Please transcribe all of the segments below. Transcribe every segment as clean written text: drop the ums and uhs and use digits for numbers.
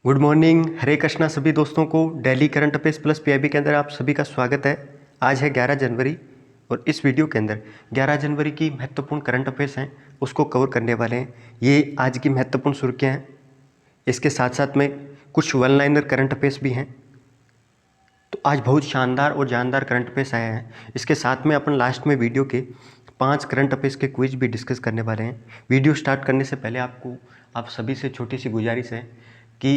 Good morning, हरे कृष्णा सभी दोस्तों को। Daily current affairs plus PIB के अंदर आप सभी का स्वागत है। आज है 11 जनवरी और इस वीडियो के अंदर 11 जनवरी की महत्वपूर्ण करंट अफेयर्स हैं उसको कवर करने वाले हैं। ये आज की महत्वपूर्ण सुर्खियाँ हैं। इसके साथ साथ में कुछ वन लाइनर करंट अफेयर्स भी हैं। तो आज बहुत शानदार और जानदार करंट अफेयर्स आए हैं। इसके साथ में अपन लास्ट में वीडियो के 5 करंट अफेयर्स के क्विज भी डिस्कस करने वाले हैं। वीडियो स्टार्ट करने से पहले आप सभी से छोटी सी गुजारिश है कि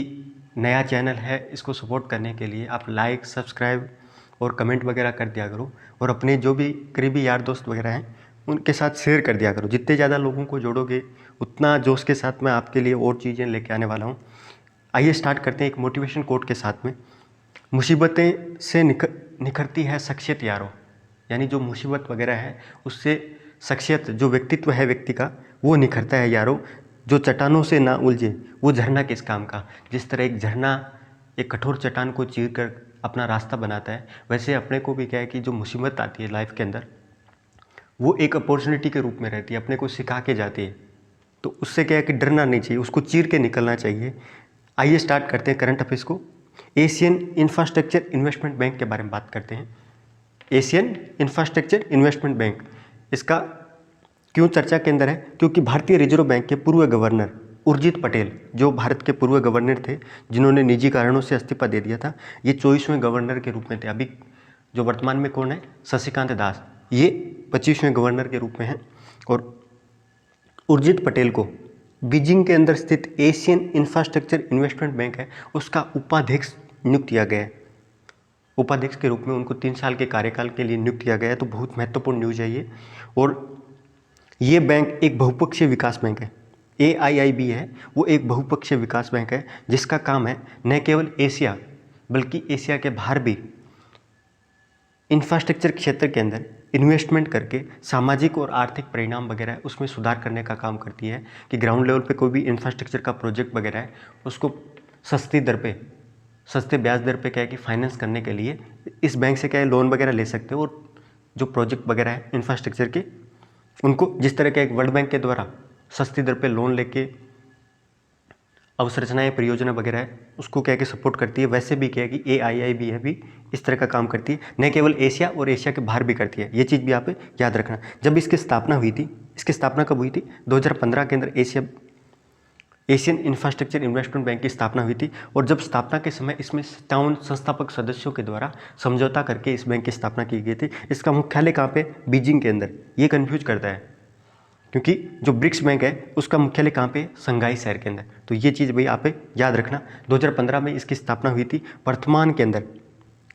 नया चैनल है, इसको सपोर्ट करने के लिए आप लाइक, सब्सक्राइब और कमेंट वगैरह कर दिया करो और अपने जो भी करीबी यार दोस्त वगैरह हैं उनके साथ शेयर कर दिया करो। जितने ज़्यादा लोगों को जोड़ोगे उतना जोश के साथ मैं आपके लिए और चीज़ें लेके आने वाला हूँ। आइए स्टार्ट करते हैं एक मोटिवेशन कोट के साथ में। मुसीबतें से निखरती है शख्सियत यारो, यानी जो मुसीबत वगैरह है उससे शख्सियत, जो व्यक्तित्व है व्यक्ति का, वो निखरता है यारो। जो चट्टानों से ना उलझे वो झरना किस काम का। जिस तरह एक झरना एक कठोर चट्टान को चीर कर अपना रास्ता बनाता है, वैसे अपने को भी क्या है कि जो मुसीबत आती है लाइफ के अंदर वो एक अपॉर्चुनिटी के रूप में रहती है, अपने को सिखा के जाती है। तो उससे क्या है कि डरना नहीं चाहिए, उसको चीर के निकलना चाहिए। आइए स्टार्ट करते हैं करंट अफेयर्स को। एशियन इंफ्रास्ट्रक्चर इन्वेस्टमेंट बैंक के बारे में बात करते हैं। एशियन इंफ्रास्ट्रक्चर इन्वेस्टमेंट बैंक, इसका क्यों चर्चा के अंदर है? क्योंकि भारतीय रिजर्व बैंक के पूर्व गवर्नर उर्जित पटेल, जो भारत के पूर्व गवर्नर थे जिन्होंने निजी कारणों से इस्तीफा दे दिया था, ये 24वें गवर्नर के रूप में थे। अभी जो वर्तमान में कौन है? शशिकांत दास, ये 25वें गवर्नर के रूप में हैं। और उर्जित पटेल को बीजिंग के अंदर स्थित एशियन इंफ्रास्ट्रक्चर इन्वेस्टमेंट बैंक है उसका उपाध्यक्ष नियुक्त किया गया है। उपाध्यक्ष के रूप में उनको 3 साल के कार्यकाल के लिए नियुक्त किया गया है। तो बहुत महत्वपूर्ण न्यूज है ये। और ये बैंक एक बहुपक्षीय विकास बैंक है। AIIB है, वो एक बहुपक्षीय विकास बैंक है जिसका काम है न केवल एशिया बल्कि एशिया के बाहर भी इंफ्रास्ट्रक्चर क्षेत्र के अंदर इन्वेस्टमेंट करके सामाजिक और आर्थिक परिणाम वगैरह उसमें सुधार करने का काम करती है। कि ग्राउंड लेवल पे कोई भी इंफ्रास्ट्रक्चर का प्रोजेक्ट वगैरह है उसको सस्ती दर पे, सस्ते ब्याज दर पे क्या है कि फाइनेंस करने के लिए इस बैंक से क्या है लोन वगैरह ले सकते हो। और जो प्रोजेक्ट वगैरह है इंफ्रास्ट्रक्चर के, उनको जिस तरह के एक वर्ल्ड बैंक के द्वारा सस्ती दर पे लोन लेके अवसंरचनाएं, परियोजना वगैरह है उसको क्या है कि सपोर्ट करती है, वैसे भी क्या है कि AIIB है भी इस तरह का काम करती है। न केवल एशिया और एशिया के बाहर भी करती है। ये चीज़ भी आप याद रखना। जब इसकी स्थापना हुई थी, इसकी स्थापना कब हुई थी? 2015 के अंदर एशियन इंफ्रास्ट्रक्चर इन्वेस्टमेंट बैंक की स्थापना हुई थी। और जब स्थापना के समय इसमें 57 संस्थापक सदस्यों के द्वारा समझौता करके इस बैंक की स्थापना की गई थी। इसका मुख्यालय कहाँ पे? बीजिंग के अंदर। ये कन्फ्यूज करता है क्योंकि जो ब्रिक्स बैंक है उसका मुख्यालय कहाँ पे? संघाई शहर के अंदर। तो ये चीज़ भाई आप याद रखना। 2015 में इसकी स्थापना हुई थी। वर्तमान के अंदर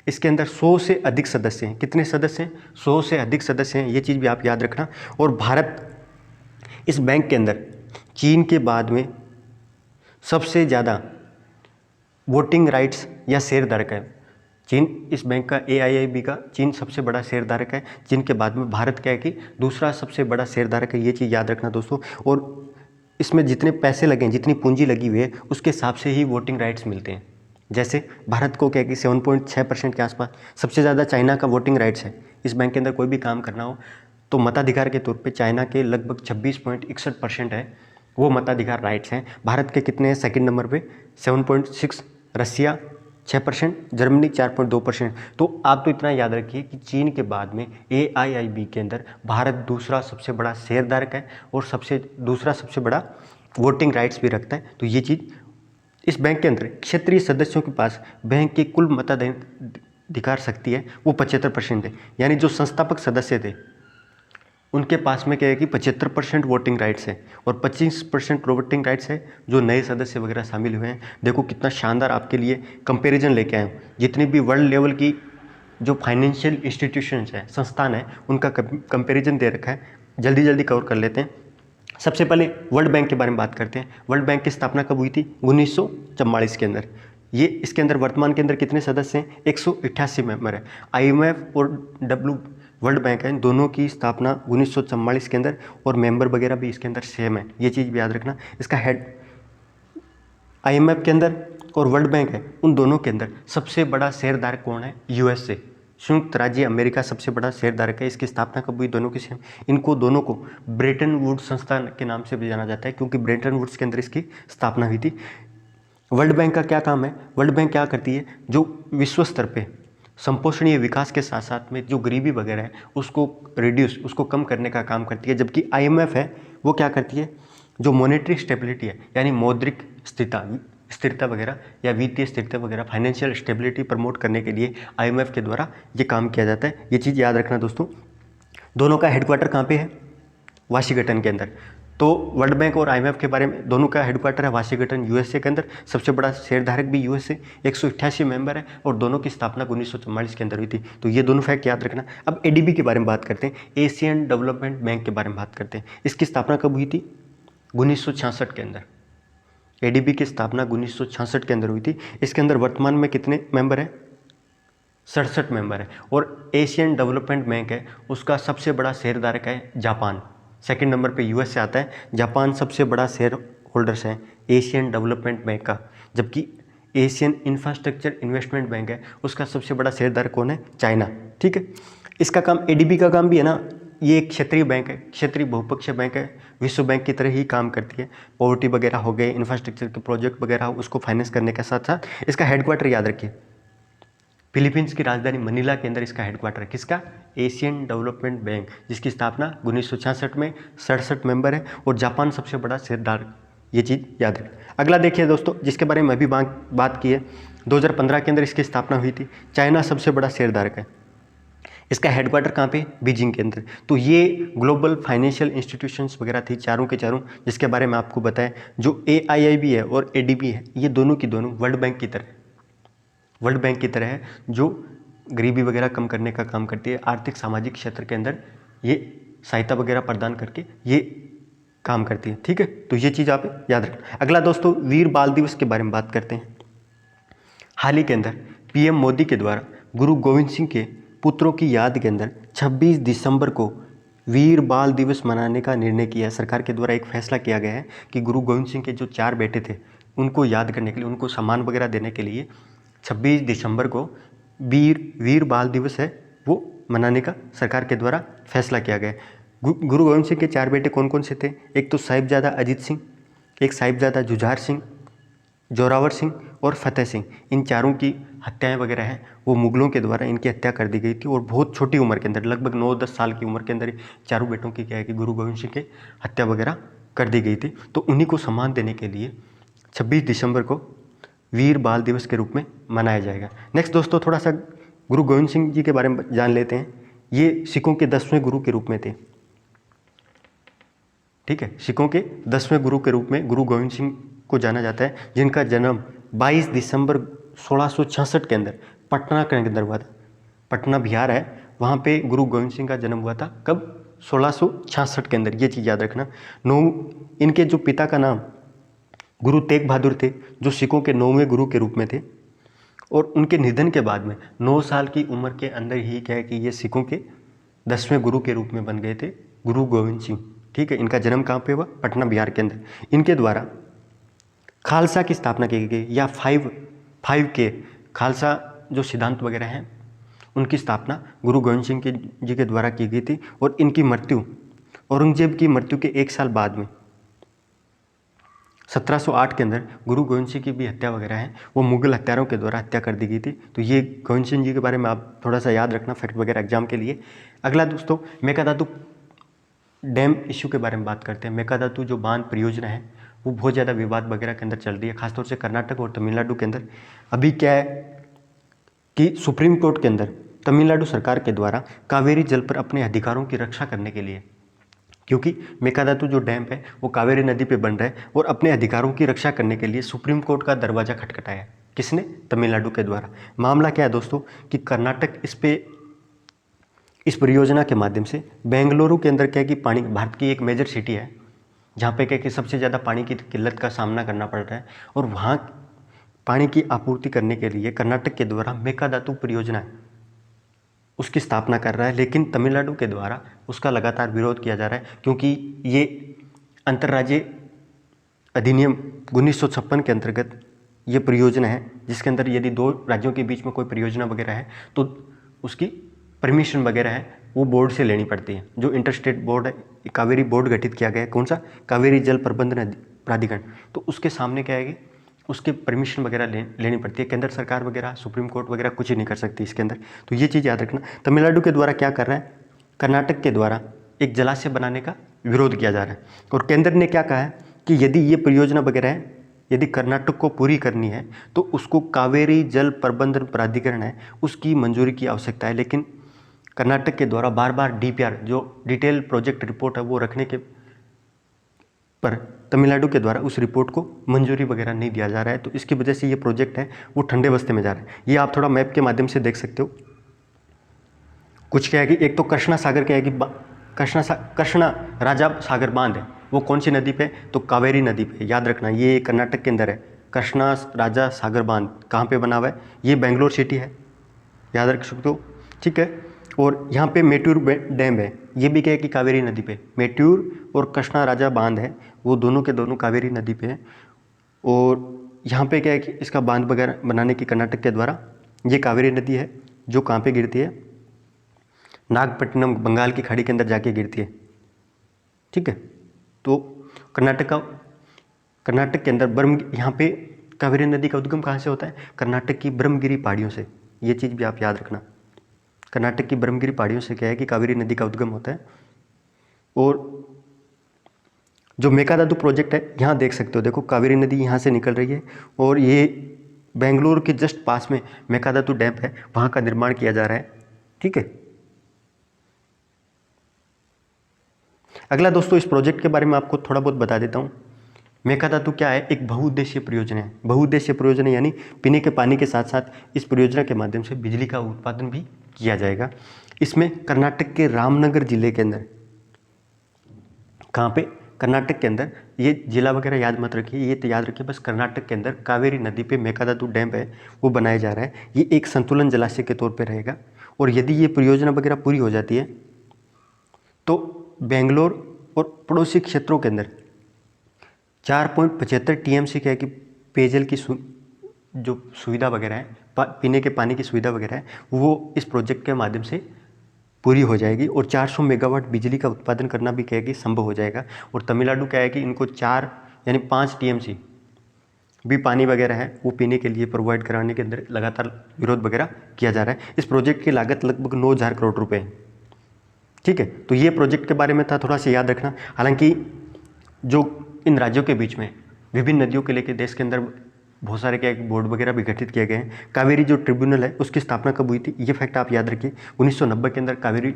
इसके अंदर 100 से अधिक सदस्य हैं। कितने सदस्य हैं? 100 से अधिक सदस्य हैं। ये चीज़ भी आप याद रखना। और भारत इस बैंक के अंदर चीन के बाद में सबसे ज़्यादा वोटिंग राइट्स या शेयरधारक है। चीन इस बैंक का, AIIB का, चीन सबसे बड़ा शेयरधारक है। चीन के बाद में भारत क्या है कि दूसरा सबसे बड़ा शेयरधारक है। ये चीज़ याद रखना दोस्तों। और इसमें जितने पैसे लगे, जितनी पूंजी लगी हुई है उसके हिसाब से ही वोटिंग राइट्स मिलते हैं। जैसे भारत को क्या है कि 7.6% के आसपास, सबसे ज़्यादा चाइना का वोटिंग राइट्स है। इस बैंक के अंदर कोई भी काम करना हो तो मताधिकार के तौर पे चाइना के लगभग 26.61% है, वो मताधिकार राइट्स हैं। भारत के कितने हैं? सेकंड नंबर पे 7.6, रसिया 6%, जर्मनी 4.2%। तो आप तो इतना याद रखिए कि चीन के बाद में AIIB के अंदर भारत दूसरा सबसे बड़ा शेयरधारक है और दूसरा सबसे बड़ा वोटिंग राइट्स भी रखता है। तो ये चीज़, इस बैंक के अंदर क्षेत्रीय सदस्यों के पास बैंक की कुल मताधिकार शक्ति है वो 75% है। यानी जो संस्थापक सदस्य थे उनके पास में क्या है कि 75% वोटिंग राइट्स है और 25% वोटिंग राइट्स है जो नए सदस्य वगैरह शामिल हुए हैं। देखो कितना शानदार आपके लिए कंपैरिजन लेके आए हूँ। जितनी भी वर्ल्ड लेवल की जो फाइनेंशियल इंस्टीट्यूशंस हैं, संस्थान है, उनका कंपैरिजन दे रखा है। जल्दी जल्दी कवर कर लेते हैं। सबसे पहले वर्ल्ड बैंक के बारे में बात करते हैं। वर्ल्ड बैंक की स्थापना कब हुई थी? 1944 के अंदर। ये इसके अंदर वर्तमान के अंदर कितने सदस्य हैं? 188 मेंबर है। IMF और वर्ल्ड बैंक है, दोनों की स्थापना 1944 के अंदर और मेंबर वगैरह भी इसके अंदर सेम है। ये चीज़ भी याद रखना। इसका हेड IMF के अंदर और वर्ल्ड बैंक है, उन दोनों के अंदर सबसे बड़ा शेयरधारक कौन है? USA, संयुक्त राज्य अमेरिका सबसे बड़ा शेयरधारक है। इसकी स्थापना कब हुई? दोनों की सेम। इनको दोनों को ब्रेटन वुड्स संस्था के नाम से भी जाना जाता है क्योंकि ब्रेटन वुड्स के अंदर इसकी स्थापना हुई थी। वर्ल्ड बैंक का क्या काम है? वर्ल्ड बैंक क्या करती है, जो विश्व स्तर पे संपोषणीय विकास के साथ साथ में जो गरीबी वगैरह है उसको रिड्यूस, उसको कम करने का काम करती है। जबकि आईएमएफ है वो क्या करती है, जो मॉनेटरी स्टेबिलिटी है यानी मौद्रिक स्थिरता वगैरह या वित्तीय स्थिरता वगैरह, फाइनेंशियल स्टेबिलिटी प्रमोट करने के लिए आईएमएफ के द्वारा ये काम किया जाता है। ये चीज़ याद रखना दोस्तों। दोनों का हेडक्वार्टर कहाँ पे है? वाशिंगटन के अंदर। तो वर्ल्ड बैंक और आईएमएफ के बारे में, दोनों का हेडक्वार्टर है वाशिंगटन यूएसए के अंदर। सबसे बड़ा शेयरधारक भी यूएसए, 188 मेंबर है और दोनों की स्थापना 1944 के अंदर हुई थी। तो ये दोनों फैक्ट याद रखना। अब एडीबी के बारे में बात करते हैं, एशियन डेवलपमेंट बैंक के बारे में बात करते हैं। इसकी स्थापना कब हुई थी? 1966 के अंदर। एडीबी की स्थापना 1966 के अंदर हुई थी। इसके अंदर वर्तमान में कितने मेंबर हैं? 67 मेंबर है। और एशियन डेवलपमेंट बैंक है उसका सबसे बड़ा शेयरधारक है जापान। सेकंड नंबर पे यूएस से आता है, जापान सबसे बड़ा शेयर होल्डर्स है एशियन डेवलपमेंट बैंक का। जबकि एशियन इंफ्रास्ट्रक्चर इन्वेस्टमेंट बैंक है उसका सबसे बड़ा शेयरधारक कौन है? चाइना। ठीक है। इसका काम, एडीबी का काम भी है ना, ये एक क्षेत्रीय बैंक है, क्षेत्रीय बहुपक्षीय बैंक है, विश्व बैंक की तरह ही काम करती है। पॉवर्टी वगैरह हो गए, इंफ्रास्ट्रक्चर के प्रोजेक्ट वगैरह उसको फाइनेंस करने के साथ साथ इसका हेडक्वार्टर याद रखिए, फिलीपींस की राजधानी मनीला के अंदर इसका हेडक्वार्टर है। किसका? एशियन डेवलपमेंट बैंक, जिसकी स्थापना 1966 में, 67 मेंबर है और जापान सबसे बड़ा शेयरधारक। ये चीज़ याद रखें। अगला देखिए दोस्तों, जिसके बारे में अभी बात की है, 2015 के अंदर इसकी स्थापना हुई थी। चाइना सबसे बड़ा शेयरधारक है। इसका हेडक्वार्टर कहाँ पे? बीजिंग के अंदर। तो ये ग्लोबल फाइनेंशियल इंस्टीट्यूशंस वगैरह थी चारों के चारों, जिसके बारे में आपको बताया। जो AIIB है और ADB है, ये दोनों की दोनों वर्ल्ड बैंक की तरह है, जो गरीबी वगैरह कम करने का काम करती है। आर्थिक सामाजिक क्षेत्र के अंदर ये सहायता वगैरह प्रदान करके ये काम करती है। ठीक है, तो ये चीज़ आप याद रखना। अगला दोस्तों, वीर बाल दिवस के बारे में बात करते हैं। हाल ही के अंदर PM मोदी के द्वारा गुरु गोविंद सिंह के पुत्रों की याद के अंदर 26 दिसंबर को वीर बाल दिवस मनाने का निर्णय किया है। सरकार के द्वारा एक फैसला किया गया है कि गुरु गोविंद सिंह के जो 4 बेटे थे उनको याद करने के लिए, उनको सम्मान वगैरह देने के लिए 26 दिसंबर को वीर बाल दिवस है वो मनाने का सरकार के द्वारा फैसला किया गया है। गुरु गोविंद सिंह के 4 बेटे कौन कौन से थे? एक तो साहिबजादा अजीत सिंह, एक साहिबजादा जुझार सिंह, जोरावर सिंह और फतेह सिंह। इन चारों की हत्याएं वगैरह हैं वो मुगलों के द्वारा इनकी हत्या कर दी गई थी और बहुत छोटी उम्र के अंदर, लगभग 9-10 साल की उम्र के अंदर चारों बेटों की क्या है कि गुरु गोविंद सिंह की हत्या वगैरह कर दी गई थी। तो उन्हीं को सम्मान देने के लिए 26 दिसंबर को वीर बाल दिवस के रूप में मनाया जाएगा। नेक्स्ट दोस्तों, थोड़ा सा गुरु गोविंद सिंह जी के बारे में जान लेते हैं। ये सिखों के 10वें गुरु के रूप में थे। ठीक है, सिखों के 10वें गुरु के रूप में गुरु गोविंद सिंह को जाना जाता है, जिनका जन्म 22 दिसंबर 1666 के अंदर पटना के अंदर हुआ था। पटना बिहार है, वहाँ पे गुरु गोविंद सिंह का जन्म हुआ था। कब? 1666 के अंदर। ये चीज़ याद रखना। इनके जो पिता का नाम गुरु तेग बहादुर थे, जो सिखों के 9वें गुरु के रूप में थे। और उनके निधन के बाद में 9 साल की उम्र के अंदर ही क्या है कि ये सिखों के 10वें गुरु के रूप में बन गए थे, गुरु गोविंद सिंह। ठीक है, इनका जन्म कहाँ पे हुआ? पटना बिहार के अंदर। इनके द्वारा खालसा की स्थापना की गई, या 5 के खालसा जो सिद्धांत वगैरह हैं उनकी स्थापना गुरु गोविंद सिंह जी के द्वारा की गई थी। और इनकी मृत्यु औरंगजेब की मृत्यु के 1 साल बाद में 1708 के अंदर गुरु गोविंद सिंह की भी हत्या वगैरह है वो मुगल हत्यारों के द्वारा हत्या कर दी गई थी। तो ये गोविंद सिंह जी के बारे में आप थोड़ा सा याद रखना, फैक्ट वगैरह एग्जाम के लिए। अगला दोस्तों, मेकाधातु डैम इश्यू के बारे में बात करते हैं। मेकाधातु जो बांध परियोजना है वो बहुत ज़्यादा विवाद वगैरह के अंदर चल रही है, खासतौर से कर्नाटक और तमिलनाडु के अंदर। अभी क्या है कि सुप्रीम कोर्ट के अंदर तमिलनाडु सरकार के द्वारा कावेरी जल पर अपने अधिकारों की रक्षा करने के लिए, क्योंकि मेकाधातु जो डैम है वो कावेरी नदी पे बन रहा है, और अपने अधिकारों की रक्षा करने के लिए सुप्रीम कोर्ट का दरवाजा खटखटाया। किसने? तमिलनाडु के द्वारा। मामला क्या है दोस्तों कि कर्नाटक इस परियोजना के माध्यम से बेंगलुरु के अंदर क्या है कि पानी, भारत की एक मेजर सिटी है जहाँ पे क्या कि सबसे ज़्यादा पानी की किल्लत का सामना करना पड़ रहा है, और वहाँ पानी की आपूर्ति करने के लिए कर्नाटक के द्वारा मेकाधातु परियोजना उसकी स्थापना कर रहा है। लेकिन तमिलनाडु के द्वारा उसका लगातार विरोध किया जा रहा है, क्योंकि ये अंतर्राज्यीय अधिनियम 1956 के अंतर्गत ये परियोजना है, जिसके अंदर यदि 2 राज्यों के बीच में कोई परियोजना वगैरह है तो उसकी परमिशन वगैरह है वो बोर्ड से लेनी पड़ती है। जो इंटरस्टेट बोर्ड है, कावेरी बोर्ड गठित किया गया है। कौन सा? कावेरी जल प्रबंधन प्राधिकरण। तो उसके सामने क्या है कि उसके परमिशन वगैरह लेनी पड़ती है। केंद्र सरकार वगैरह, सुप्रीम कोर्ट वगैरह कुछ ही नहीं कर सकती इसके अंदर। तो ये चीज़ याद रखना। तमिलनाडु के द्वारा क्या कर रहा है, कर्नाटक के द्वारा एक जलाशय बनाने का विरोध किया जा रहा है, और केंद्र ने क्या कहा है कि यदि ये परियोजना वगैरह है, यदि कर्नाटक को पूरी करनी है तो उसको कावेरी जल प्रबंधन प्राधिकरण है उसकी मंजूरी की आवश्यकता है। लेकिन कर्नाटक के द्वारा बार बार डीपीआर, जो डिटेल प्रोजेक्ट रिपोर्ट है, वो रखने के पर तमिलनाडु के द्वारा उस रिपोर्ट को मंजूरी वगैरह नहीं दिया जा रहा है। तो इसकी वजह से ये प्रोजेक्ट है वो ठंडे बस्ते में जा रहा है। ये आप थोड़ा मैप के माध्यम से देख सकते हो। कुछ क्या है कि एक तो कृष्णा सागर क्या है कि कृष्णा राजा सागर बांध है, वो कौन सी नदी पे, तो कावेरी नदी पे। याद रखना ये कर्नाटक के अंदर है। कृष्णा राजा सागर बांध कहाँ पे बना हुआ है, ये बेंगलोर सिटी है, याद रख सकते हो, ठीक है। और यहाँ पे मेट्यूर डैम है, ये भी क्या है कि कावेरी नदी पे। मेट्यूर और कृष्णा राजा बांध है, वो दोनों के दोनों कावेरी नदी पे है। और यहाँ पे क्या है कि इसका बांध वगैरह बनाने की कर्नाटक के द्वारा, ये कावेरी नदी है जो कहाँ पे गिरती है, नागपट्टनम बंगाल की खाड़ी के अंदर जाके गिरती है, ठीक है। तो कर्नाटक के अंदर यहाँ पे कावेरी नदी का उद्गम कहाँ से होता है, कर्नाटक की ब्रह्मगिरी पहाड़ियों से। ये चीज़ भी आप याद रखना, कर्नाटक की ब्रह्मगिरी पहाड़ियों से क्या है कि कावेरी नदी का उद्गम होता है। और जो मेकादातु प्रोजेक्ट है, यहाँ देख सकते हो, देखो कावेरी नदी यहाँ से निकल रही है और ये बेंगलोर के जस्ट पास में मेकादातु डैम है, वहाँ का निर्माण किया जा रहा है, ठीक है। अगला दोस्तों, इस प्रोजेक्ट के बारे में आपको थोड़ा बहुत बता देता हूँ। मेकादातु क्या है, एक बहुउद्देशीय परियोजना है। बहुउद्देशीय परियोजना यानी पीने के पानी के साथ साथ इस परियोजना के माध्यम से बिजली का उत्पादन भी किया जाएगा। इसमें कर्नाटक के रामनगर जिले के अंदर, कहाँ पे, कर्नाटक के अंदर, ये जिला वगैरह याद मत रखिए, ये तो याद रखिए बस, कर्नाटक के अंदर कावेरी नदी पे मेकादातु डैम है वो बनाया जा रहा है। ये एक संतुलन जलाशय के तौर पे रहेगा। और यदि ये परियोजना वगैरह पूरी हो जाती है तो बेंगलोर और पड़ोसी क्षेत्रों के अंदर 4.75 टीएमसी क्या है कि पेयजल की जो सुविधा वगैरह है, पीने के पानी की सुविधा वगैरह है, वो इस प्रोजेक्ट के माध्यम से पूरी हो जाएगी। और 400 मेगावाट बिजली का उत्पादन करना भी क्या है कि संभव हो जाएगा। और तमिलनाडु क्या है कि इनको 4 यानी 5 टीएमसी भी पानी वगैरह है वो पीने के लिए प्रोवाइड कराने के अंदर लगातार विरोध वगैरह किया जा रहा है। इस प्रोजेक्ट की लागत लगभग 9,000 करोड़ रुपए है, ठीक है। तो ये प्रोजेक्ट के बारे में था, थोड़ा सा याद रखना। हालांकि जो इन राज्यों के बीच में विभिन्न नदियों के लेकर देश के अंदर बहुत सारे क्या बोर्ड वगैरह भी गठित किए गए हैं। कावेरी जो ट्रिब्यूनल है उसकी स्थापना कब हुई थी, ये फैक्ट आप याद रखिए। 1990 के अंदर कावेरी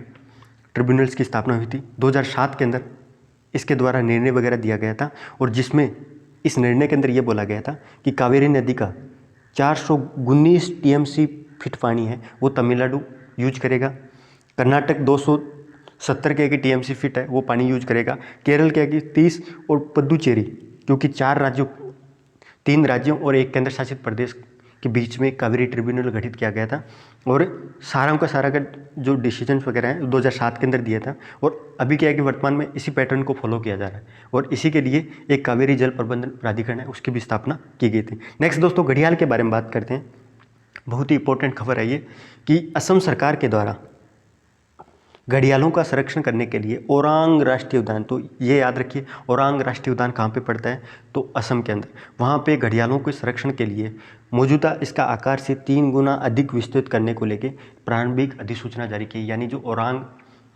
ट्रिब्यूनल्स की स्थापना हुई थी। 2007 के अंदर इसके द्वारा निर्णय वगैरह दिया गया था, और जिसमें इस निर्णय के अंदर ये बोला गया था कि कावेरी नदी का 419 टीएमसी फिट पानी है वो तमिलनाडु यूज करेगा। कर्नाटक 270 के टीएमसी फिट है वो पानी यूज करेगा। केरल क्या कि 30, और पुदुचेरी, क्योंकि 3 राज्यों और एक केंद्र शासित प्रदेश के बीच में कावेरी ट्रिब्यूनल गठित किया गया था। और सारा का जो डिसीजंस वगैरह हैं 2007 के अंदर दिया था। और अभी क्या है कि वर्तमान में इसी पैटर्न को फॉलो किया जा रहा है, और इसी के लिए एक कावेरी जल प्रबंधन प्राधिकरण है उसकी भी स्थापना की गई थी। नेक्स्ट दोस्तों, घड़ियाल के बारे में बात करते हैं। बहुत ही इंपॉर्टेंट खबर है ये कि असम सरकार के द्वारा घड़ियालों का संरक्षण करने के लिए ओरांग राष्ट्रीय उद्यान, तो ये याद रखिए ओरांग राष्ट्रीय उद्यान कहाँ पे पड़ता है, तो असम के अंदर। वहाँ पे घड़ियालों के संरक्षण के लिए मौजूदा इसका आकार से 3 गुना अधिक विस्तृत करने को लेके प्रारंभिक अधिसूचना जारी की। यानी जो ओरांग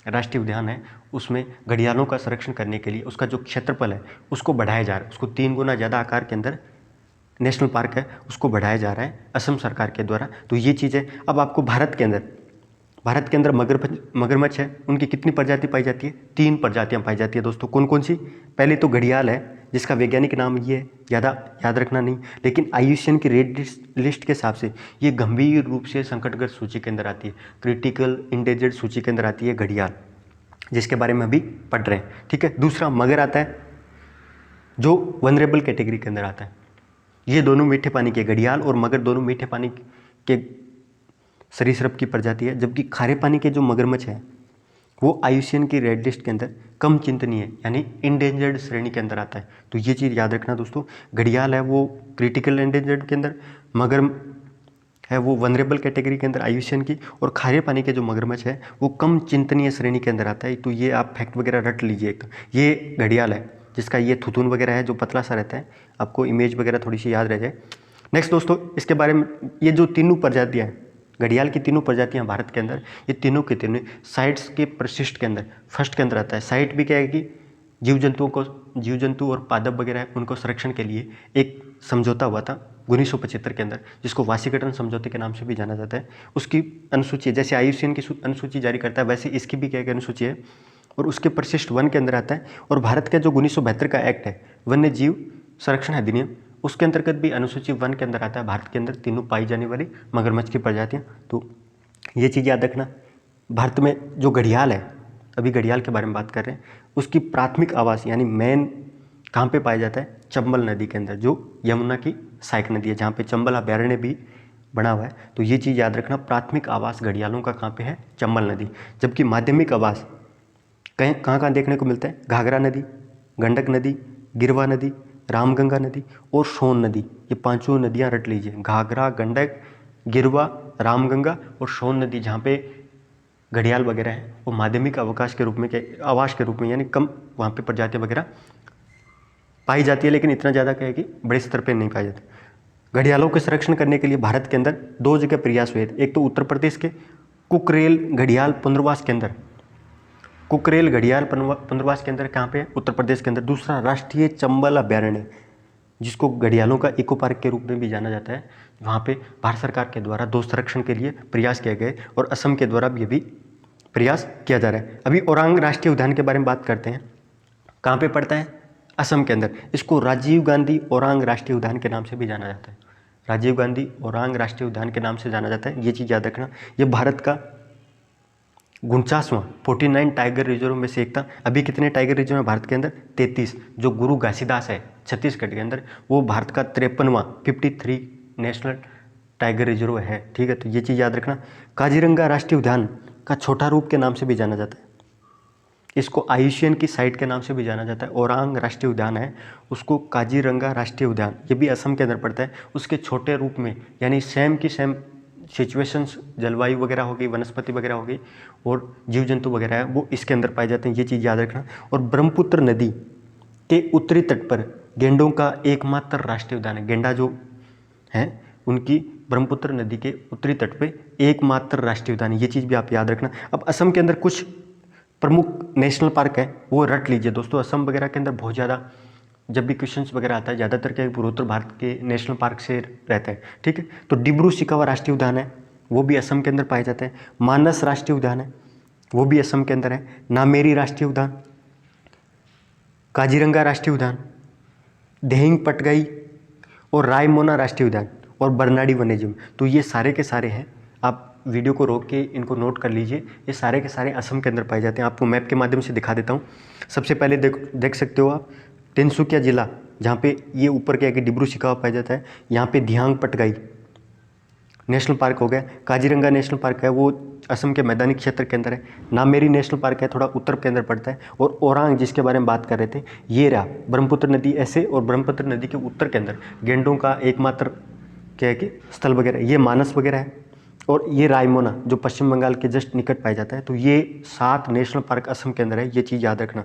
राष्ट्रीय उद्यान है उसमें घड़ियालों का संरक्षण करने के लिए उसका जो क्षेत्रफल है उसको बढ़ाया जा रहा है, उसको 3 गुना ज़्यादा आकार के अंदर नेशनल पार्क है उसको बढ़ाया जा रहा है असम सरकार के द्वारा। तो ये चीज़ है। अब आपको भारत के अंदर मगरमच्छ है, उनकी कितनी प्रजाति पाई जाती है, 3 प्रजातियां पाई जाती है दोस्तों। कौन कौन सी, पहले तो घड़ियाल है जिसका वैज्ञानिक नाम ये है, ज़्यादा याद रखना नहीं, लेकिन IUCN की रेड लिस्ट के हिसाब से ये गंभीर रूप से संकटग्रस्त सूची के अंदर आती है, क्रिटिकल इंडेंजर्ड सूची के अंदर आती है घड़ियाल, जिसके बारे में अभी पढ़ रहे हैं, ठीक है। दूसरा मगर आता है जो वनरेबल कैटेगरी के अंदर आता है। ये दोनों मीठे पानी के, घड़ियाल और मगर दोनों मीठे पानी के सरीसृप की प्रजाति है, जबकि खारे पानी के जो मगरमच्छ है वो IUCN की रेड लिस्ट के अंदर कम चिंतनीय यानी इंडेंजर्ड श्रेणी के अंदर आता है। तो ये चीज़ याद रखना दोस्तों। घड़ियाल है वो क्रिटिकल इंडेंजर्ड के अंदर, मगर है वो वनरेबल कैटेगरी के अंदर IUCN की, और खारे पानी के जो मगरमच्छ है वो कम चिंतनीय श्रेणी के अंदर आता है। तो ये आप फैक्ट वगैरह रट लीजिए। एक तो ये घड़ियाल है, जिसका ये थुथुन वगैरह है जो पतला सा रहता है, आपको इमेज वगैरह थोड़ी सी याद रह जाए। नेक्स्ट दोस्तों, इसके बारे में ये जो तीनों प्रजातियाँ हैं, घड़ियाल की तीनों प्रजातियाँ भारत के अंदर, ये तीनों के तीनों साइट्स के परिशिष्ट के अंदर फर्स्ट के अंदर आता है। साइट भी क्या है कि जीव जंतु और पादप वगैरह है, उनको संरक्षण के लिए एक समझौता हुआ था 1975 के अंदर, जिसको वाशिंगटन समझौते के नाम से भी जाना जाता है। उसकी अनुसूची है, जैसे IUCN की अनुसूची जारी करता है वैसे इसकी भी क्या है अनुसूची है, और उसके परिशिष्ट 1 के अंदर आता है। और भारत का जो 1972 का एक्ट है, वन्य जीव संरक्षण अधिनियम, उसके अंतर्गत भी अनुसूची 1 के अंदर आता है भारत के अंदर तीनों पाई जाने वाली मगरमच्छ की प्रजातियाँ। तो ये चीज़ याद रखना। भारत में जो घड़ियाल है, अभी घड़ियाल के बारे में बात कर रहे हैं, उसकी प्राथमिक आवास यानी मेन कहाँ पे पाया जाता है? चंबल नदी के अंदर, जो यमुना की सहायक नदी है, जहाँ पे चंबल अभयारण्य भी बना हुआ है। तो ये चीज़ याद रखना, प्राथमिक आवास घड़ियालों का कहाँ पे है? चंबल नदी। जबकि माध्यमिक आवास कहीं कहाँ देखने को मिलता है? घाघरा नदी, गंडक नदी, गिरवा नदी, रामगंगा नदी और सोन नदी। ये पांचों नदियाँ रट लीजिए, घाघरा, गंडक, गिरवा, रामगंगा और सोन नदी, जहाँ पे घड़ियाल वगैरह है वो माध्यमिक अवकाश के रूप में, आवास के रूप में, यानी कम वहाँ पे प्रजातियाँ वगैरह पाई जाती है, लेकिन इतना ज़्यादा क्या है कि बड़े स्तर पे नहीं पाई जाती। घड़ियालों के संरक्षण करने के लिए भारत के अंदर 2 जगह प्रयास हुए थे। एक तो उत्तर प्रदेश के कुकरेल घड़ियाल पुनर्वास के अंदर, कुकरेल घड़ियाल पुनर्वास के अंदर कहाँ पे है? उत्तर प्रदेश के अंदर। दूसरा राष्ट्रीय चंबल अभयारण्य, जिसको घड़ियालों का इको पार्क के रूप में भी जाना जाता है, वहाँ पे भारत सरकार के द्वारा 2 संरक्षण के लिए प्रयास किए गए और असम के द्वारा भी प्रयास किया जा रहा है। अभी ओरांग राष्ट्रीय उद्यान के बारे में बात करते हैं। कहाँ पे पड़ता है? असम के अंदर। इसको राजीव गांधी ओरांग राष्ट्रीय उद्यान के नाम से भी जाना जाता है। राजीव गांधी ओरांग राष्ट्रीय उद्यान के नाम से जाना जाता है, ये चीज़ याद रखना। ये भारत का 49वां 49 टाइगर रिजर्व में से एक था। अभी कितने टाइगर रिजर्व हैं भारत के अंदर? 33। जो गुरु घासीदास है छत्तीसगढ़ के अंदर, वो भारत का 53वां 53 नेशनल टाइगर रिजर्व है। ठीक है, तो ये चीज़ याद रखना। काजीरंगा राष्ट्रीय उद्यान का छोटा रूप के नाम से भी जाना जाता है। इसको IUCN की साइट के नाम से भी जाना जाता है। ओरांग राष्ट्रीय उद्यान है, उसको काजीरंगा राष्ट्रीय उद्यान, ये भी असम के अंदर पड़ता है। उसके छोटे रूप में, यानी सेम की सेम सिचुएशंस, जलवायु वगैरह होगी, वनस्पति वगैरह होगी और जीव जंतु वगैरह है, वो इसके अंदर पाए जाते हैं। ये चीज़ याद रखना। और ब्रह्मपुत्र नदी के उत्तरी तट पर गेंडों का एकमात्र राष्ट्रीय उद्यान है। गेंडा जो हैं उनकी ब्रह्मपुत्र नदी के उत्तरी तट पे एकमात्र राष्ट्रीय उद्यान है। ये चीज़ भी आप याद रखना। अब असम के अंदर कुछ प्रमुख नेशनल पार्क है, वो रट लीजिए दोस्तों। असम वगैरह के अंदर बहुत ज़्यादा जब भी क्वेश्चंस वगैरह आता है, ज़्यादातर क्या पूर्वोत्तर भारत के नेशनल पार्क से रहता है। ठीक है, तो डिब्रू सिखावा राष्ट्रीय उद्यान है, वो भी असम के अंदर पाया जाता है। मानस राष्ट्रीय उद्यान है, वो भी असम के अंदर है। नामेरी राष्ट्रीय उद्यान, काजीरंगा राष्ट्रीय उद्यान, देहिंग पटगाई और रायमोना राष्ट्रीय उद्यान और बरनाडी वन्यजीव, तो ये सारे के सारे हैं। आप वीडियो को रोक के इनको नोट कर लीजिए। ये सारे के सारे असम के अंदर पाए जाते हैं। आपको मैप के माध्यम से दिखा देता हूँ। सबसे पहले देख सकते हो आप तिनसुकिया जिला, जहाँ पे ये ऊपर क्या है कि डिब्रू सिखावा पाया जाता है, यहाँ पे दियांग पटगाई नेशनल पार्क हो गया। काजीरंगा नेशनल पार्क है, वो असम के मैदानी क्षेत्र के अंदर है। नामेरी नेशनल पार्क है, थोड़ा उत्तर के अंदर पड़ता है। और ओरांग जिसके बारे में बात कर रहे थे, ये रहा ब्रह्मपुत्र नदी ऐसे, और ब्रह्मपुत्र नदी के उत्तर के अंदर गेंडों का एकमात्र क्या है कि स्थल वगैरह, ये मानस वगैरह है। और ये रायमोना जो पश्चिम बंगाल के जस्ट निकट पाया जाता है। तो ये 7 नेशनल पार्क असम के अंदर है, ये चीज़ याद रखना।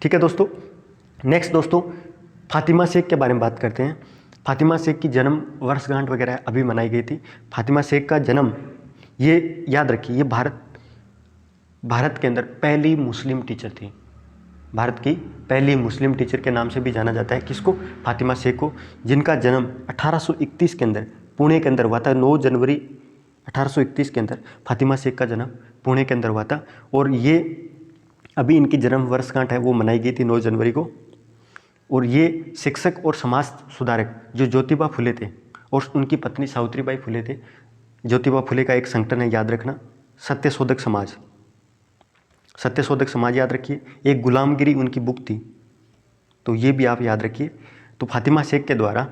ठीक है दोस्तों, नेक्स्ट दोस्तों फातिमा शेख के बारे में बात करते हैं। फातिमा शेख की जन्म वर्षगांठ वगैरह अभी मनाई गई थी। फातिमा शेख का जन्म, ये याद रखिए, ये भारत के अंदर पहली मुस्लिम टीचर थी। भारत की पहली मुस्लिम टीचर के नाम से भी जाना जाता है किसको? फातिमा शेख को, जिनका जन्म 1831 के अंदर पुणे के अंदर हुआ था। 9 जनवरी 1831 के अंदर फातिमा शेख का जन्म पुणे के अंदर हुआ था। और ये अभी इनकी जन्म वर्षगांठ है वो मनाई गई थी 9 जनवरी को। और ये शिक्षक और समाज सुधारक जो ज्योतिबा फुले थे और उनकी पत्नी सावित्रीबाई फुले थे। ज्योतिबा फुले का एक संगठन है, याद रखना, सत्यशोधक समाज। सत्यशोधक समाज याद रखिए। एक गुलामगिरी उनकी बुक थी, तो ये भी आप याद रखिए। तो फातिमा शेख के द्वारा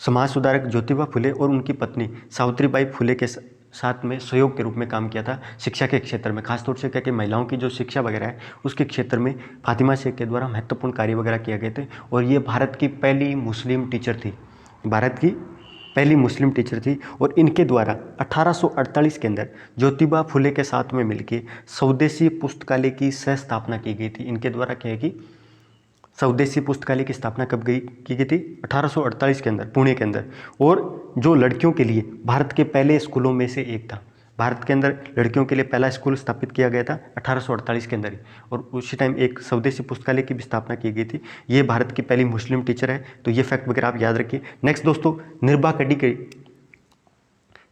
समाज सुधारक ज्योतिबा फुले और उनकी पत्नी सावित्रीबाई फुले के साथ में सहयोग के रूप में काम किया था शिक्षा के क्षेत्र में। खासतौर से क्या कि महिलाओं की जो शिक्षा वगैरह है उसके क्षेत्र में फातिमा शेख के द्वारा महत्वपूर्ण कार्य वगैरह किए गए थे। और ये भारत की पहली मुस्लिम टीचर थी, भारत की पहली मुस्लिम टीचर थी। और इनके द्वारा 1848 के अंदर ज्योतिबा फुले के साथ में मिलकर स्वदेशी पुस्तकालय की सह स्थापना की गई थी। इनके द्वारा क्या है कि स्वदेशी पुस्तकालय की स्थापना कब की गई थी? 1848 के अंदर, पुणे के अंदर। और जो लड़कियों के लिए भारत के पहले स्कूलों में से एक था। भारत के अंदर लड़कियों के लिए पहला स्कूल स्थापित किया गया था 1848 के अंदर ही। और उसी टाइम एक स्वदेशी पुस्तकालय की भी स्थापना की गई थी। ये भारत की पहली मुस्लिम टीचर है, तो ये फैक्ट वगैरह आप याद रखिए। नेक्स्ट दोस्तों,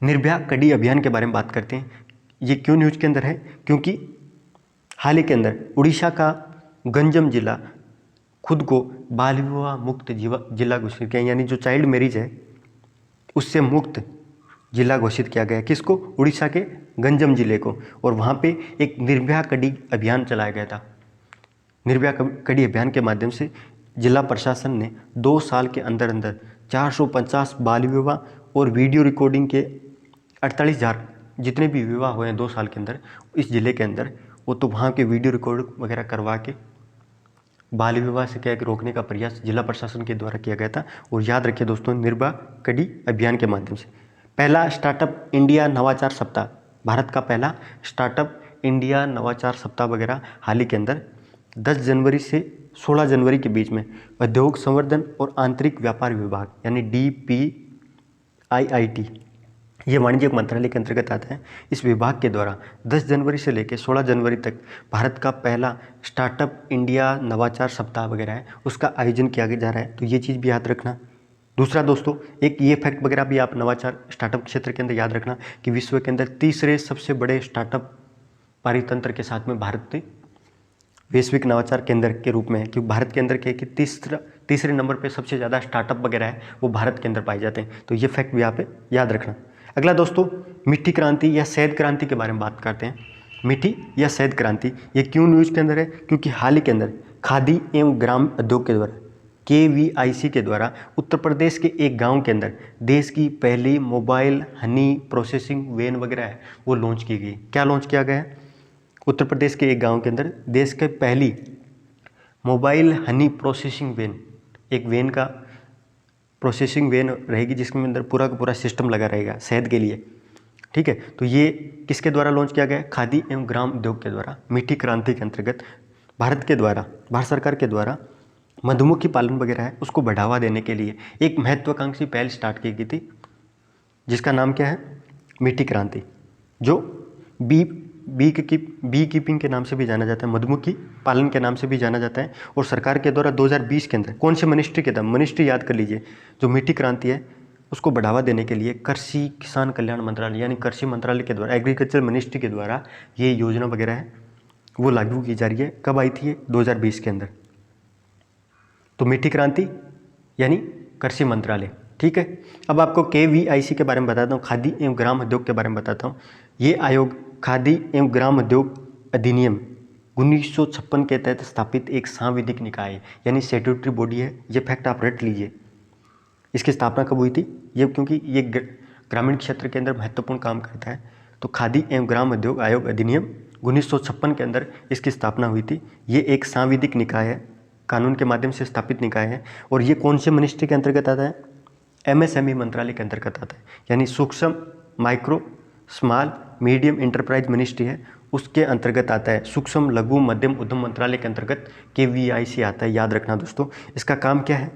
निर्भया कड़ी अभियान के बारे में बात करते हैं। ये क्यों न्यूज के अंदर है? क्योंकि हाल ही के अंदर उड़ीसा का गंजम जिला खुद को बाल विवाह मुक्त जिला घोषित किया, यानी जो चाइल्ड मैरिज है उससे मुक्त जिला घोषित किया गया। किसको? उड़ीसा के गंजम जिले को। और वहाँ पे एक निर्भया कड़ी अभियान चलाया गया था। निर्भया कड़ी अभियान के माध्यम से जिला प्रशासन ने 2 साल के अंदर अंदर 450 बाल विवाह और वीडियो रिकॉर्डिंग के 48,000 जितने भी विवाह हुए हैं 2 साल के अंदर इस जिले के अंदर, वो तो वहाँ के वीडियो रिकॉर्ड वगैरह करवा के बाल विवाह से क्या रोकने का प्रयास जिला प्रशासन के द्वारा किया गया था। और याद रखिए दोस्तों, निर्भया कड़ी अभियान के माध्यम से पहला स्टार्टअप इंडिया नवाचार सप्ताह, भारत का पहला स्टार्टअप इंडिया नवाचार सप्ताह वगैरह हाल ही के अंदर 10 जनवरी से 16 जनवरी के बीच में उद्योग संवर्धन और आंतरिक व्यापार विभाग यानी DPIIT, ये वाणिज्यिक मंत्रालय के अंतर्गत आता है। इस विभाग के द्वारा 10 जनवरी से लेकर 16 जनवरी तक भारत का पहला स्टार्टअप इंडिया नवाचार सप्ताह वगैरह है, उसका आयोजन किया जा रहा है। तो ये चीज़ भी याद रखना। दूसरा दोस्तों, एक ये फैक्ट वगैरह भी आप नवाचार स्टार्टअप क्षेत्र के अंदर याद रखना कि विश्व के अंदर तीसरे सबसे बड़े स्टार्टअप पारितंत्र के साथ में भारत ने वैश्विक नवाचार केंद्र के रूप में है। क्योंकि भारत के अंदर क्या है कि तीसरे नंबर पे सबसे ज़्यादा स्टार्टअप वगैरह है वो भारत के अंदर पाए जाते हैं। तो ये फैक्ट भी यहाँ पे याद रखना। अगला दोस्तों, मिट्टी क्रांति या शहद क्रांति के बारे में बात करते हैं। मिट्टी या शहद क्रांति ये क्यों न्यूज़ के अंदर है? क्योंकि हाल ही के अंदर खादी एवं ग्राम उद्योग के द्वारा KVIC के द्वारा उत्तर प्रदेश के एक गांव के अंदर देश की पहली मोबाइल हनी प्रोसेसिंग वैन वगैरह है वो लॉन्च की गई। क्या लॉन्च किया गया है? उत्तर प्रदेश के एक गांव के अंदर देश के पहली मोबाइल हनी प्रोसेसिंग वैन, एक वैन का प्रोसेसिंग वैन रहेगी जिसके अंदर पूरा का पूरा सिस्टम लगा रहेगा शहद के लिए। ठीक है, तो ये किसके द्वारा लॉन्च किया गया? खादी एवं ग्राम उद्योग के द्वारा। मिट्टी क्रांति के अंतर्गत भारत सरकार के द्वारा मधुमक्खी पालन वगैरह है उसको बढ़ावा देने के लिए एक महत्वाकांक्षी पहल स्टार्ट की गई थी, जिसका नाम क्या है? मिट्टी क्रांति, जो बी कीपिंग के नाम से भी जाना जाता है, मधुमक्खी पालन के नाम से भी जाना जाता है। और सरकार के द्वारा 2020 के अंदर कौन से मिनिस्ट्री के द्वारा, मिनिस्ट्री याद कर लीजिए, जो मिट्टी क्रांति है उसको बढ़ावा देने के लिए कृषि किसान कल्याण मंत्रालय यानी कृषि मंत्रालय के द्वारा, एग्रीकल्चर मिनिस्ट्री के द्वारा ये योजना वगैरह है वो लागू की जा रही है। कब आई थी ये? 2020 के अंदर। तो मिट्टी क्रांति यानी कृषि मंत्रालय। ठीक है, अब आपको KVIC के बारे में बताता हूँ, खादी एवं ग्राम उद्योग के बारे में बताता हूँ। ये आयोग खादी एवं ग्राम उद्योग अधिनियम 1956 के तहत स्थापित एक सांविधिक निकाय है, यानी स्टैट्यूटरी बॉडी है। ये फैक्ट आप रट लीजिए। इसकी स्थापना कब हुई थी? ये क्योंकि ये ग्रामीण क्षेत्र के अंदर महत्वपूर्ण काम करता है। तो खादी एवं ग्राम उद्योग आयोग अधिनियम 1956 के अंदर इसकी स्थापना हुई थी। ये एक सांविधिक निकाय है, कानून के माध्यम से स्थापित निकाय है। और ये कौन से मिनिस्ट्री के अंतर्गत आता है? MSME मंत्रालय के अंतर्गत आता है, यानी सूक्ष्म micro small medium enterprise ministry है उसके अंतर्गत आता है। सूक्ष्म लघु मध्यम उद्यम मंत्रालय के अंतर्गत KVIC आता है। याद रखना दोस्तों, इसका काम क्या है?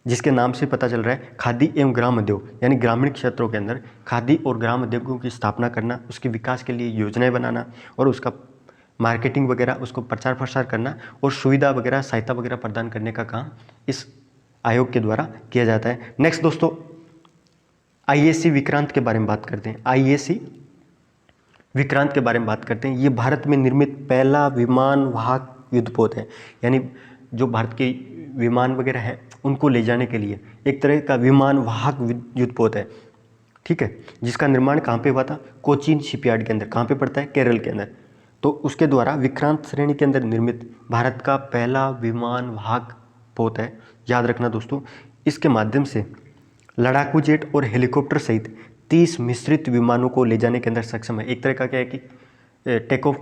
जिसके नाम से पता चल रहा है, खादी एवं ग्राम उद्योग, यानी ग्रामीण क्षेत्रों के अंदर खादी और ग्राम उद्योगों की स्थापना करना, उसके विकास के लिए योजनाएं बनाना और उसका मार्केटिंग वगैरह, उसको प्रचार प्रसार करना और सुविधा वगैरह सहायता वगैरह प्रदान करने का काम इस आयोग के द्वारा किया जाता है। नेक्स्ट दोस्तों, IAC विक्रांत के बारे में बात करते हैं। IAC विक्रांत के बारे में बात करते हैं। ये भारत में निर्मित पहला विमान वाहक युद्धपोत है, यानी जो भारत के विमान वगैरह है उनको ले जाने के लिए एक तरह का विमान वाहक युद्धपोत है। ठीक है, जिसका निर्माण कहाँ पे हुआ था? कोचीन शिपयार्ड के अंदर। कहाँ पे पड़ता है? केरल के अंदर। तो उसके द्वारा विक्रांत श्रेणी के अंदर निर्मित भारत का पहला विमान वाहक पोत है। याद रखना दोस्तों, इसके माध्यम से लड़ाकू जेट और हेलीकॉप्टर सहित 30 मिश्रित विमानों को ले जाने के अंदर सक्षम है। एक तरह का क्या है कि टेक ऑफ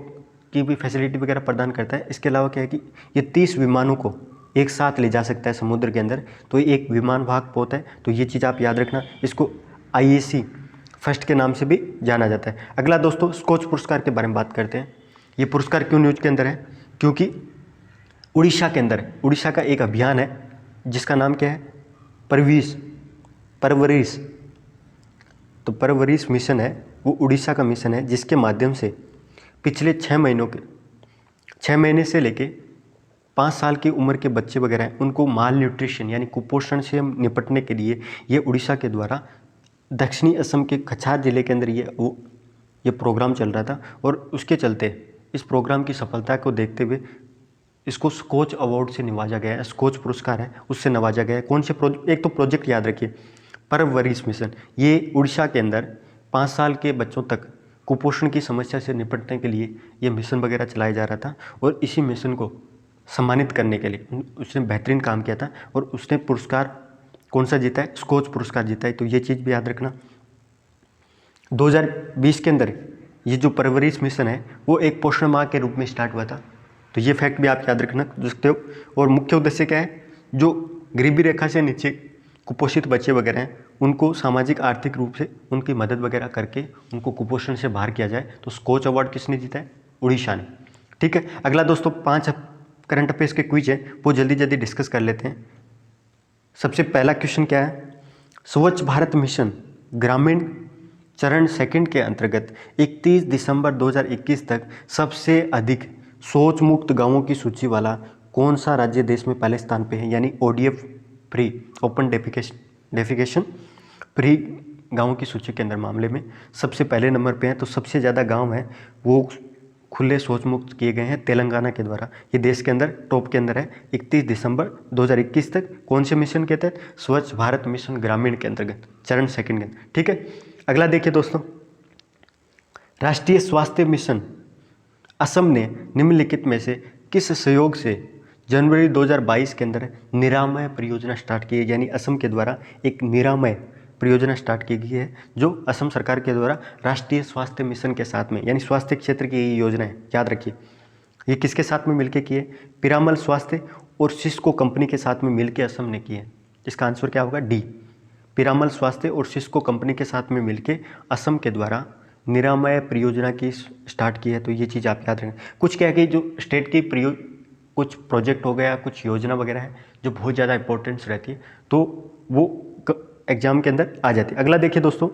की भी फैसिलिटी वगैरह प्रदान करता है। इसके अलावा क्या है कि ये 30 विमानों को एक साथ ले जा सकता है समुद्र के अंदर। तो ये एक विमान वाहक पोत है। तो ये चीज़ आप याद रखना। इसको IAC फर्स्ट के नाम से भी जाना जाता है। अगला दोस्तों, स्कॉच पुरस्कार के बारे में बात करते हैं। ये पुरस्कार क्यों न्यूज के अंदर है? क्योंकि उड़ीसा के अंदर, उड़ीसा का एक अभियान है जिसका नाम क्या है, परवरिश। तो परवरिश मिशन है, वो उड़ीसा का मिशन है, जिसके माध्यम से पिछले 6 महीने से लेके 5 साल की उम्र के बच्चे वगैरह हैं, उनको माल न्यूट्रिशन यानी कुपोषण से निपटने के लिए ये उड़ीसा के द्वारा दक्षिणी असम के कछार जिले के अंदर ये प्रोग्राम चल रहा था। और उसके चलते इस प्रोग्राम की सफलता को देखते हुए इसको स्कोच अवार्ड से नवाजा गया है, स्कोच पुरस्कार है उससे नवाजा गया है। कौन से एक तो प्रोजेक्ट याद रखिए, परवरिश मिशन, ये उड़ीसा के अंदर 5 साल के बच्चों तक कुपोषण की समस्या से निपटने के लिए ये मिशन वगैरह चलाया जा रहा था। और इसी मिशन को सम्मानित करने के लिए उसने बेहतरीन काम किया था और उसने पुरस्कार कौन सा जीता है, स्कोच पुरस्कार जीता है। तो ये चीज़ भी याद रखना। 2020 के अंदर ये जो परवरिश मिशन है वो एक पोषण माह के रूप में स्टार्ट हुआ था। तो ये फैक्ट भी आप याद रखना सकते हो। और मुख्य उद्देश्य क्या है, जो गरीबी रेखा से नीचे कुपोषित बच्चे वगैरह हैं उनको सामाजिक आर्थिक रूप से उनकी मदद वगैरह करके उनको कुपोषण से बाहर किया जाए। तो स्कोच अवार्ड किसने जीता है, उड़ीसा ने। ठीक है, अगला दोस्तों 5 करंट अफेयर्स के क्विज है वो जल्दी जल्दी डिस्कस कर लेते हैं। सबसे पहला क्वेश्चन क्या है, स्वच्छ भारत मिशन ग्रामीण चरण सेकंड के अंतर्गत 31 दिसंबर 2021 तक सबसे अधिक शौच मुक्त गांवों की सूची वाला कौन सा राज्य देश में पहले स्थान पे है, यानी ODF free, open defecation free गांवों की सूची के अंदर मामले में सबसे पहले नंबर पे है। तो सबसे ज़्यादा गांव हैं वो खुले शौच मुक्त किए गए हैं तेलंगाना के द्वारा। ये देश के अंदर टॉप के अंदर है 31 दिसंबर 2021 तक। कौन से मिशन के तहत, स्वच्छ भारत मिशन ग्रामीण के अंतर्गत चरण सेकंड के अंदर। ठीक है, अगला देखिए दोस्तों, राष्ट्रीय स्वास्थ्य मिशन असम ने निम्नलिखित में से किस सहयोग से जनवरी 2022 के अंदर निरामय परियोजना स्टार्ट की है, यानी असम के द्वारा एक निरामय परियोजना स्टार्ट की गई है जो असम सरकार के द्वारा राष्ट्रीय स्वास्थ्य मिशन के साथ में, यानी स्वास्थ्य क्षेत्र की ये योजना है, याद रखिए। ये किसके साथ में मिलकर की है, पिरामल स्वास्थ्य और सिस्को कंपनी के साथ में मिलकर असम ने की है। इसका आंसर क्या होगा, डी। पिरामल स्वास्थ्य और सिस्को कंपनी के साथ में मिलकर असम के द्वारा निरामय परियोजना की स्टार्ट की है। तो ये चीज़ आप याद रखें। कुछ क्या है कि जो स्टेट की कुछ प्रोजेक्ट हो गया, कुछ योजना वगैरह है जो बहुत ज़्यादा इंपॉर्टेंस रहती है तो वो एग्जाम के अंदर आ जाती है। अगला देखिए दोस्तों,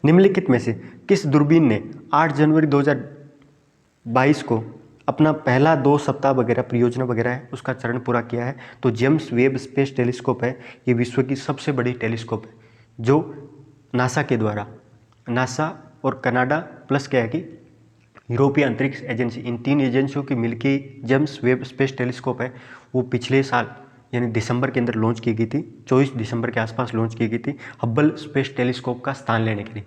निम्नलिखित में से किस दूरबीन ने 8 जनवरी 2022 को अपना पहला 2 सप्ताह वगैरह परियोजना वगैरह है उसका चरण पूरा किया है। तो जेम्स वेब स्पेस टेलीस्कोप है, ये विश्व की सबसे बड़ी टेलीस्कोप है जो नासा के द्वारा, नासा और कनाडा प्लस क्या है कि यूरोपीय अंतरिक्ष एजेंसी, इन 3 एजेंसियों की मिलकर जेम्स वेब स्पेस टेलीस्कोप है वो पिछले साल यानी दिसंबर के अंदर लॉन्च की गई थी, 24 दिसंबर के आसपास लॉन्च की गई थी हब्बल स्पेस टेलीस्कोप का स्थान लेने के लिए।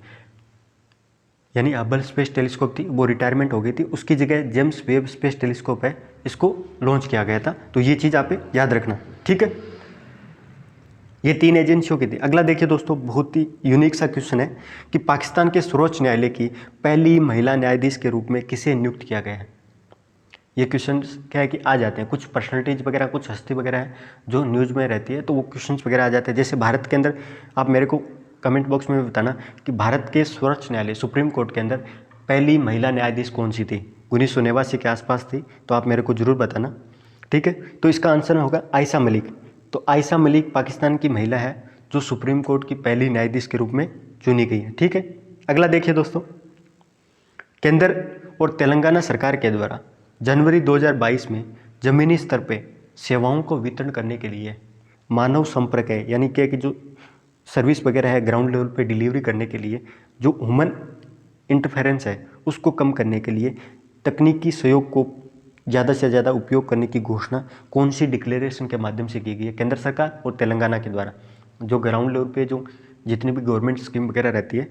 यानी हब्बल स्पेस टेलीस्कोप थी वो रिटायरमेंट हो गई थी, उसकी जगह जेम्स वेब स्पेस टेलीस्कोप है, इसको लॉन्च किया गया था। तो ये चीज़ आप याद रखना, ठीक है। ये 3 एजेंसियों की थी। अगला देखिए दोस्तों, बहुत ही यूनिक सा क्वेश्चन है कि पाकिस्तान के सर्वोच्च न्यायालय की पहली महिला न्यायाधीश के रूप में किसे नियुक्त किया गया है। ये क्वेश्चन क्या है कि आ जाते हैं, कुछ पर्सनैलिटीज वगैरह, कुछ हस्ती वगैरह है जो न्यूज़ में रहती है तो वो क्वेश्चंस वगैरह आ जाते हैं। जैसे भारत के अंदर आप मेरे को कमेंट बॉक्स में बताना कि भारत के सर्वोच्च न्यायालय सुप्रीम कोर्ट के अंदर पहली महिला न्यायाधीश कौन सी थी, 1989 के आसपास थी, तो आप मेरे को ज़रूर बताना, ठीक है। तो इसका आंसर होगा आयशा मलिक। तो आयशा मलिक पाकिस्तान की महिला है जो सुप्रीम कोर्ट की पहली न्यायाधीश के रूप में चुनी गई है, ठीक है। अगला देखिए दोस्तों, केंद्र और तेलंगाना सरकार के द्वारा जनवरी 2022 में ज़मीनी स्तर पे सेवाओं को वितरण करने के लिए मानव संपर्क है, यानी क्या कि जो सर्विस वगैरह है ग्राउंड लेवल पे डिलीवरी करने के लिए जो ह्यूमन इंटरफेरेंस है उसको कम करने के लिए तकनीकी सहयोग को ज़्यादा से ज़्यादा उपयोग करने की घोषणा कौन सी डिक्लेरेशन के माध्यम से की गई है, केंद्र सरकार और तेलंगाना के द्वारा। जो ग्राउंड लेवल पे जो जितनी भी गवर्नमेंट स्कीम वगैरह रहती है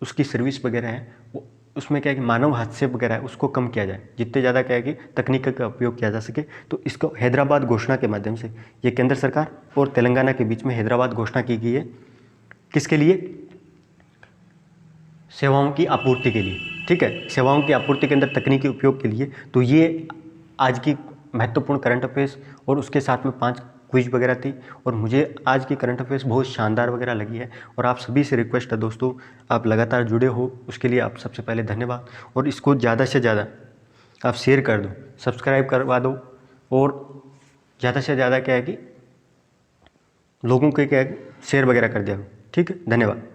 उसकी सर्विस वगैरह है वो उसमें क्या है कि मानव हस्तक्षेप वगैरह है उसको कम किया जाए, जितने ज़्यादा क्या है कि तकनीक का उपयोग किया जा सके। तो इसको हैदराबाद घोषणा के माध्यम से ये केंद्र सरकार और तेलंगाना के बीच में हैदराबाद घोषणा की गई है, किसके लिए, सेवाओं की आपूर्ति के लिए, ठीक है, सेवाओं की आपूर्ति के अंदर तकनीकी उपयोग के लिए। तो ये आज की महत्वपूर्ण करंट अफेयर्स और उसके साथ में 5 क्विज वगैरह थी और मुझे आज की करंट अफेयर्स बहुत शानदार वगैरह लगी है। और आप सभी से रिक्वेस्ट है दोस्तों, आप लगातार जुड़े हो उसके लिए आप सबसे पहले धन्यवाद। और इसको ज़्यादा से ज़्यादा आप शेयर कर दो, सब्सक्राइब करवा दो और ज़्यादा से ज़्यादा क्या है कि लोगों के क्या है शेयर वगैरह कर दिया। ठीक है, धन्यवाद।